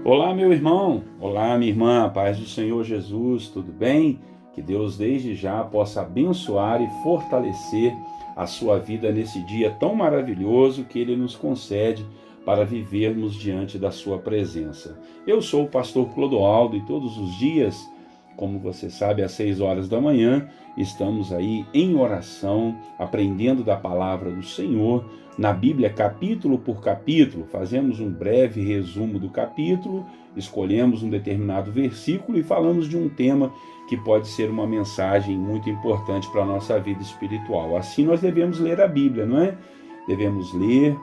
Olá, meu irmão. Olá, minha irmã. Paz do Senhor Jesus, tudo bem? Que Deus desde já possa abençoar e fortalecer a sua vida nesse dia tão maravilhoso que Ele nos concede para vivermos diante da sua presença. Eu sou o pastor Clodoaldo e todos os dias, como você sabe, às 6 horas da manhã, estamos aí em oração, aprendendo da palavra do Senhor, na Bíblia, capítulo por capítulo, fazemos um breve resumo do capítulo, escolhemos um determinado versículo e falamos de um tema que pode ser uma mensagem muito importante para a nossa vida espiritual. Assim nós devemos ler a Bíblia, não é? Devemos ler,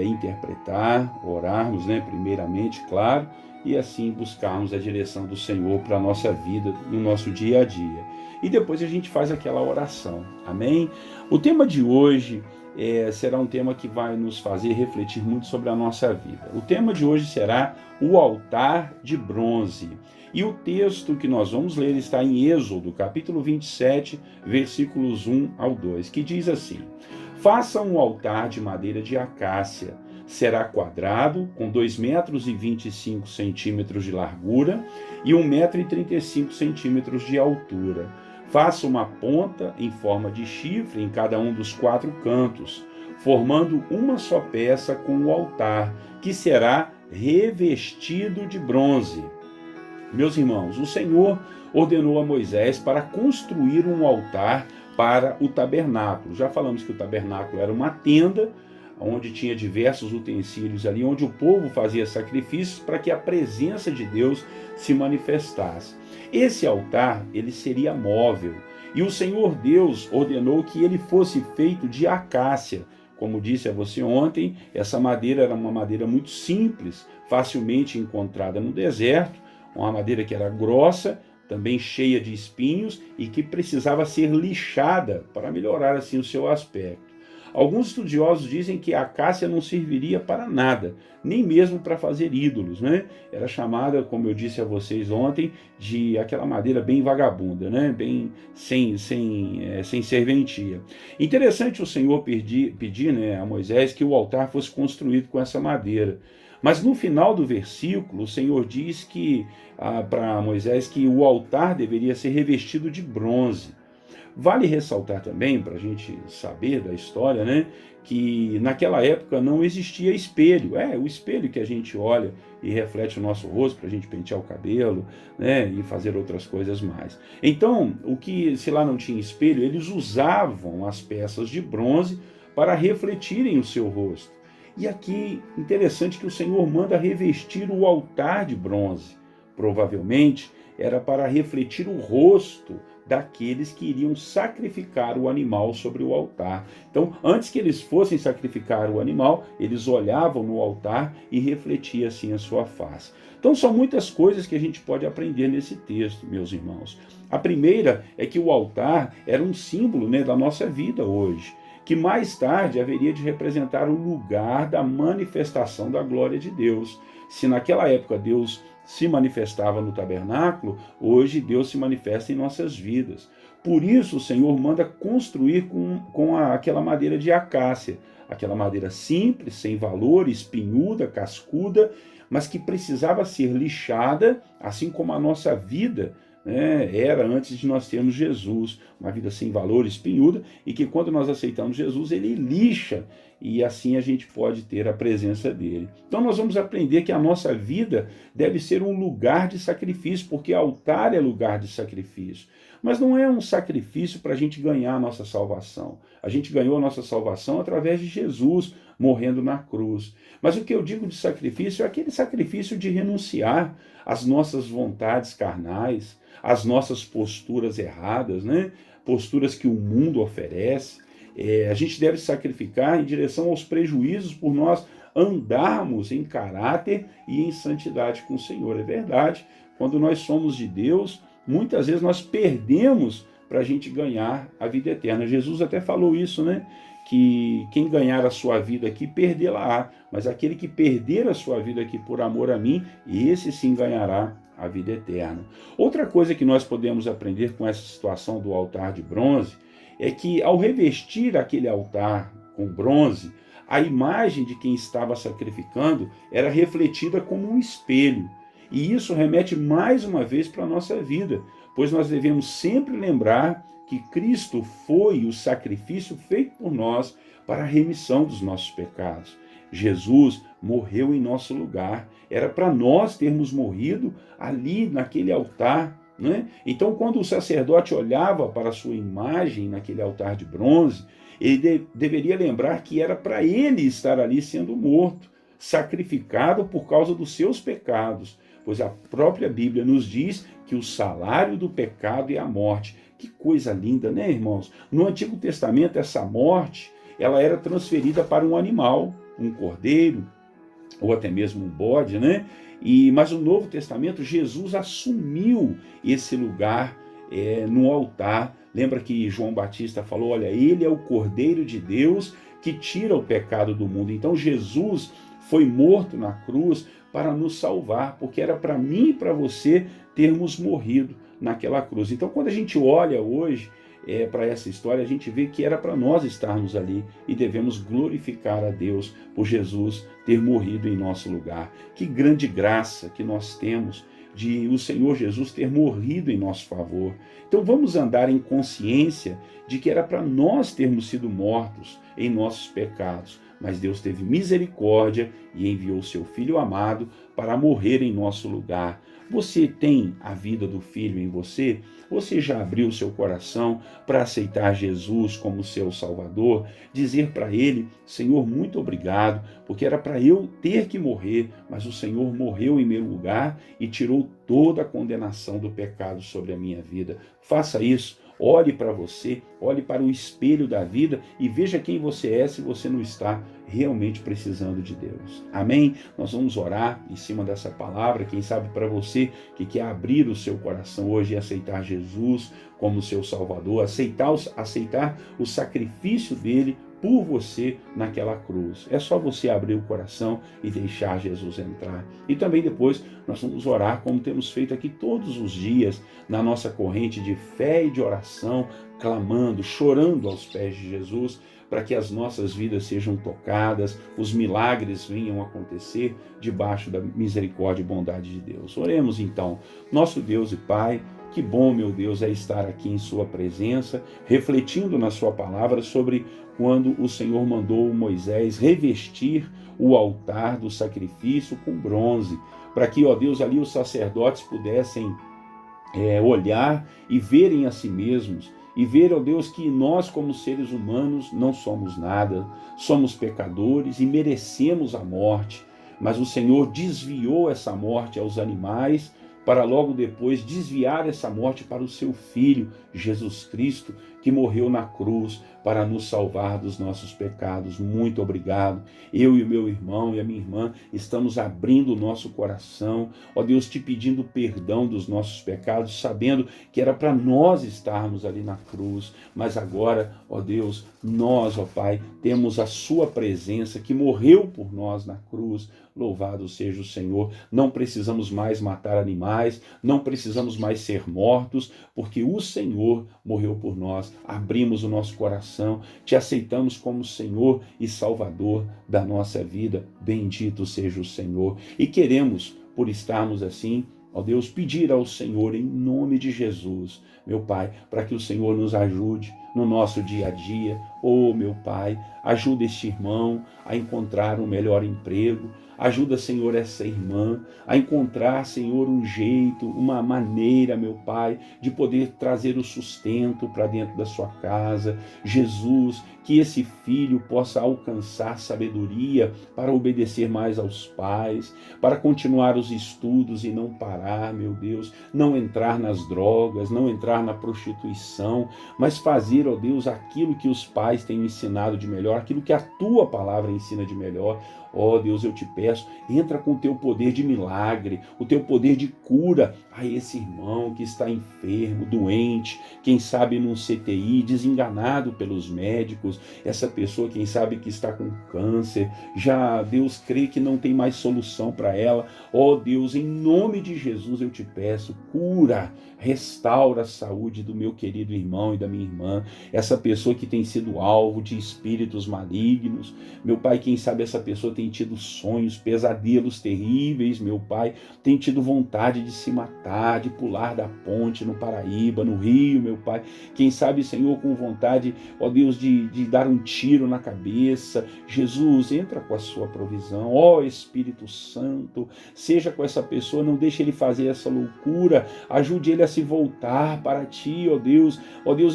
interpretar, orarmos, né? Primeiramente, claro, e assim buscarmos a direção do Senhor para a nossa vida, no nosso dia a dia. E depois a gente faz aquela oração, amém? O tema de hoje será um tema que vai nos fazer refletir muito sobre a nossa vida. O tema de hoje será o altar de bronze. E o texto que nós vamos ler está em Êxodo, capítulo 27, versículos 1 ao 2, que diz assim: Faça um altar de madeira de acácia. Será quadrado, com 2,25 metros de largura e 1,35 metros de altura. Faça uma ponta em forma de chifre em cada um dos 4 cantos, formando uma só peça com o altar, que será revestido de bronze. Meus irmãos, o Senhor ordenou a Moisés para construir um altar para o tabernáculo. Já falamos que o tabernáculo era uma tenda, onde tinha diversos utensílios ali, onde o povo fazia sacrifícios para que a presença de Deus se manifestasse. Esse altar, ele seria móvel, e o Senhor Deus ordenou que ele fosse feito de acácia. Como disse a você ontem, essa madeira era uma madeira muito simples, facilmente encontrada no deserto, uma madeira que era grossa, também cheia de espinhos e que precisava ser lixada para melhorar assim o seu aspecto. Alguns estudiosos dizem que a acácia não serviria para nada, nem mesmo para fazer ídolos, né? Era chamada, como eu disse a vocês ontem, de aquela madeira bem vagabunda, né? Bem sem serventia. Interessante o Senhor pedir, né, a Moisés que o altar fosse construído com essa madeira. Mas no final do versículo, o Senhor diz que para Moisés que o altar deveria ser revestido de bronze. Vale ressaltar também, para a gente saber da história, né, que naquela época não existia espelho. O espelho que a gente olha e reflete o nosso rosto para a gente pentear o cabelo, né, e fazer outras coisas mais. Então, se lá não tinha espelho, eles usavam as peças de bronze para refletirem o seu rosto. E aqui, interessante que o Senhor manda revestir o altar de bronze. Provavelmente era para refletir o rosto daqueles que iriam sacrificar o animal sobre o altar. Então, antes que eles fossem sacrificar o animal, eles olhavam no altar e refletia assim a sua face. Então, são muitas coisas que a gente pode aprender nesse texto, meus irmãos. A primeira é que o altar era um símbolo, né, da nossa vida hoje, que mais tarde haveria de representar o lugar da manifestação da glória de Deus. Se naquela época Deus se manifestava no tabernáculo, hoje Deus se manifesta em nossas vidas. Por isso o Senhor manda construir com aquela madeira de acácia, aquela madeira simples, sem valor, espinhuda, cascuda, mas que precisava ser lixada, assim como a nossa vida, né, era antes de nós termos Jesus, uma vida sem valor, espinhuda, e que quando nós aceitamos Jesus, ele lixa, e assim a gente pode ter a presença dele. Então nós vamos aprender que a nossa vida deve ser um lugar de sacrifício, porque altar é lugar de sacrifício. Mas não é um sacrifício para a gente ganhar a nossa salvação. A gente ganhou a nossa salvação através de Jesus morrendo na cruz. Mas o que eu digo de sacrifício é aquele sacrifício de renunciar às nossas vontades carnais, às nossas posturas erradas, né? Posturas que o mundo oferece. A gente deve sacrificar em direção aos prejuízos por nós andarmos em caráter e em santidade com o Senhor. É verdade, quando nós somos de Deus, muitas vezes nós perdemos para a gente ganhar a vida eterna. Jesus até falou isso, né? Que quem ganhar a sua vida aqui, perdê-la-á. Mas aquele que perder a sua vida aqui por amor a mim, esse sim ganhará a vida eterna. Outra coisa que nós podemos aprender com essa situação do altar de bronze é que ao revestir aquele altar com bronze, a imagem de quem estava sacrificando era refletida como um espelho. E isso remete mais uma vez para a nossa vida, pois nós devemos sempre lembrar que Cristo foi o sacrifício feito por nós para a remissão dos nossos pecados. Jesus morreu em nosso lugar. Era para nós termos morrido ali naquele altar, né? Então, quando o sacerdote olhava para a sua imagem naquele altar de bronze, ele deveria lembrar que era para ele estar ali sendo morto, sacrificado por causa dos seus pecados, pois a própria Bíblia nos diz que o salário do pecado é a morte. Que coisa linda, né, irmãos? No Antigo Testamento, essa morte, ela era transferida para um animal, um cordeiro, ou até mesmo um bode, né? Mas no Novo Testamento, Jesus assumiu esse lugar no altar. Lembra que João Batista falou, olha, ele é o Cordeiro de Deus que tira o pecado do mundo. Então Jesus foi morto na cruz para nos salvar, porque era para mim e para você termos morrido naquela cruz. Então quando a gente olha hoje para essa história, a gente vê que era para nós estarmos ali e devemos glorificar a Deus por Jesus ter morrido em nosso lugar. Que grande graça que nós temos de o Senhor Jesus ter morrido em nosso favor. Então vamos andar em consciência de que era para nós termos sido mortos em nossos pecados, mas Deus teve misericórdia e enviou seu Filho amado para morrer em nosso lugar. Você tem a vida do Filho em você? Você já abriu seu coração para aceitar Jesus como seu Salvador? Dizer para Ele, Senhor, muito obrigado, porque era para eu ter que morrer, mas o Senhor morreu em meu lugar e tirou toda a condenação do pecado sobre a minha vida. Faça isso. Olhe para você, olhe para o espelho da vida e veja quem você é se você não está realmente precisando de Deus. Amém? Nós vamos orar em cima dessa palavra, quem sabe para você que quer abrir o seu coração hoje e aceitar Jesus como seu Salvador, aceitar o sacrifício dele por você naquela cruz. É só você abrir o coração e deixar Jesus entrar. E também depois nós vamos orar como temos feito aqui todos os dias na nossa corrente de fé e de oração, clamando, chorando aos pés de Jesus, para que as nossas vidas sejam tocadas, os milagres venham acontecer debaixo da misericórdia e bondade de Deus. Oremos então. Nosso Deus e Pai, que bom, meu Deus, é estar aqui em sua presença, refletindo na sua palavra sobre quando o Senhor mandou Moisés revestir o altar do sacrifício com bronze, para que, ó Deus, ali os sacerdotes pudessem olhar e verem a si mesmos, e ver, ó Deus, que nós como seres humanos não somos nada, somos pecadores e merecemos a morte, mas o Senhor desviou essa morte aos animais, para logo depois desviar essa morte para o seu Filho, Jesus Cristo, que morreu na cruz para nos salvar dos nossos pecados. Muito obrigado. Eu e o meu irmão e a minha irmã estamos abrindo o nosso coração, ó Deus, te pedindo perdão dos nossos pecados, sabendo que era para nós estarmos ali na cruz, mas agora, ó Deus, nós, ó Pai, temos a sua presença que morreu por nós na cruz. Louvado seja o Senhor. Não precisamos mais matar animais, não precisamos mais ser mortos, porque o Senhor morreu por nós. Abrimos o nosso coração, te aceitamos como Senhor e Salvador da nossa vida. Bendito seja o Senhor. E queremos, por estarmos assim, ó Deus, pedir ao Senhor em nome de Jesus, meu Pai, para que o Senhor nos ajude no nosso dia a dia. Oh, meu Pai, ajuda este irmão a encontrar um melhor emprego. Ajuda, Senhor, essa irmã a encontrar, Senhor, um jeito, uma maneira, meu Pai, de poder trazer o sustento para dentro da sua casa. Jesus, que esse filho possa alcançar sabedoria para obedecer mais aos pais, para continuar os estudos e não parar, meu Deus, não entrar nas drogas, não entrar na prostituição, mas fazer, ó Deus, aquilo que os pais têm ensinado de melhor, aquilo que a tua palavra ensina de melhor. Ó Deus, eu te peço, entra com o teu poder de milagre, o teu poder de cura a esse irmão que está enfermo, doente, quem sabe num CTI, desenganado pelos médicos, essa pessoa, quem sabe que está com câncer, já Deus crê que não tem mais solução para ela. Ó Deus, em nome de Jesus eu te peço, cura, restaura a saúde do meu querido irmão e da minha irmã, essa pessoa que tem sido alvo de espíritos malignos. Meu Pai, quem sabe essa pessoa tem tido sonhos, pesadelos terríveis, meu Pai, tem tido vontade de se matar, de pular da ponte no Paraíba, no Rio, meu Pai. Quem sabe, Senhor, com vontade, ó Deus, de dar um tiro na cabeça. Jesus, entra com a sua provisão. Ó Espírito Santo, seja com essa pessoa, não deixe ele fazer essa loucura, ajude ele a se voltar para ti, ó Deus,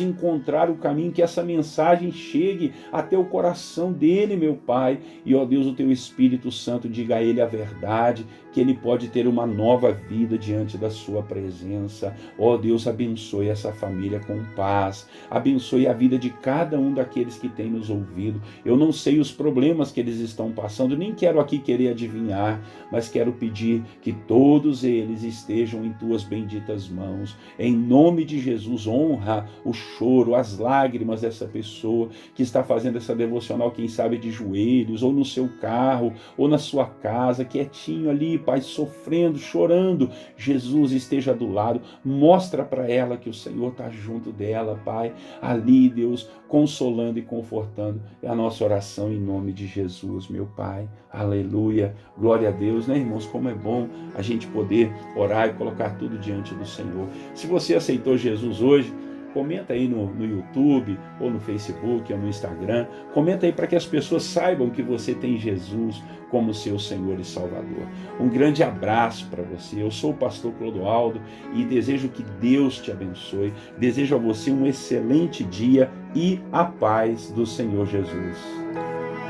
encontrar o caminho, que essa mensagem chegue até o coração dele, meu Pai, e ó Deus, o teu Espírito Santo diga a ele a verdade, que ele pode ter uma nova vida diante da sua presença. Ó Deus, abençoe essa família com paz, abençoe a vida de cada um daqueles que tem nos ouvido. Eu não sei os problemas que eles estão passando, nem quero aqui querer adivinhar, mas quero pedir que todos eles estejam em tuas benditas mãos. Em nome de Jesus, honra o choro, as lágrimas dessa pessoa que está fazendo essa devocional, quem sabe de joelhos, ou no seu carro, ou na sua casa, quietinho ali, Pai, sofrendo, chorando. Jesus, esteja do lado, mostra para ela que o Senhor está junto dela, Pai, ali, Deus, consolando e confortando. É a nossa oração em nome de Jesus, meu Pai. Aleluia. Glória a Deus, né, irmãos? Como é bom a gente poder orar e colocar tudo diante do Senhor. Se você aceitou Jesus hoje, comenta aí no YouTube, ou no Facebook, ou no Instagram. Comenta aí para que as pessoas saibam que você tem Jesus como seu Senhor e Salvador. Um grande abraço para você. Eu sou o pastor Clodoaldo e desejo que Deus te abençoe. Desejo a você um excelente dia e a paz do Senhor Jesus.